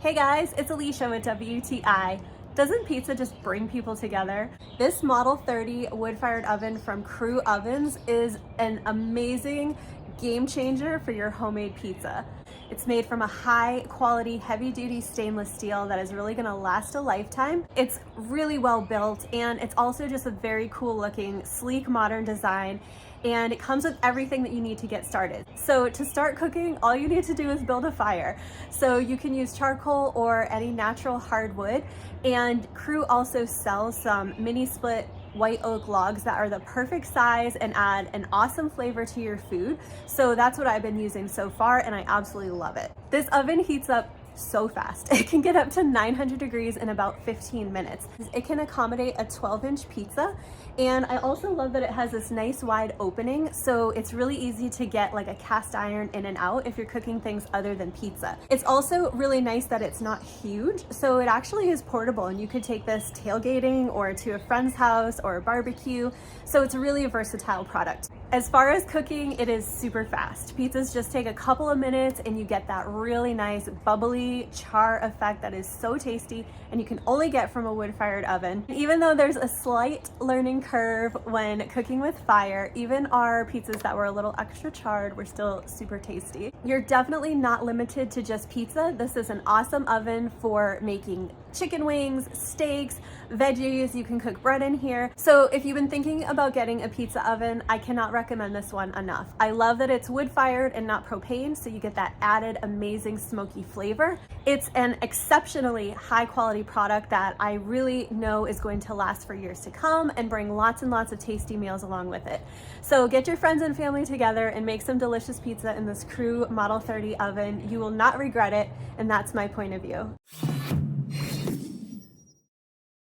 Hey guys, it's Alicia with WTI. Doesn't pizza just bring people together? This Model 30 wood-fired oven from Cru Ovens is an amazing game changer for your homemade pizza. It's made from a high quality, heavy duty stainless steel that is really gonna last a lifetime. It's really well built, and it's also just a very cool looking, sleek, modern design. And it comes with everything that you need to get started. So to start cooking, all you need to do is build a fire. So you can use charcoal or any natural hardwood. And Cru also sells some mini split white oak logs that are the perfect size and add an awesome flavor to your food. So that's what I've been using so far, and I absolutely love it. This oven heats up so fast. It can get up to 900 degrees in about 15 minutes. It can accommodate a 12-inch pizza, and I also love that it has this nice wide opening, so it's really easy to get like a cast iron in and out if you're cooking things other than pizza. It's also really nice that it's not huge, so it actually is portable, and you could take this tailgating or to a friend's house or a barbecue, so it's really a versatile product. As far as cooking, it is super fast. Pizzas just take a couple of minutes and you get that really nice bubbly char effect that is so tasty and you can only get from a wood-fired oven. Even though there's a slight learning curve when cooking with fire, even our pizzas that were a little extra charred were still super tasty. You're definitely not limited to just pizza. This is an awesome oven for making chicken wings, steaks, veggies. You can cook bread in here. So if you've been thinking about getting a pizza oven, I cannot recommend this one enough. I love that it's wood fired and not propane, so you get that added amazing smoky flavor. It's an exceptionally high quality product that I really know is going to last for years to come and bring lots and lots of tasty meals along with it. So get your friends and family together and make some delicious pizza in this Cru Model 30 oven. You will not regret it, and that's my point of view.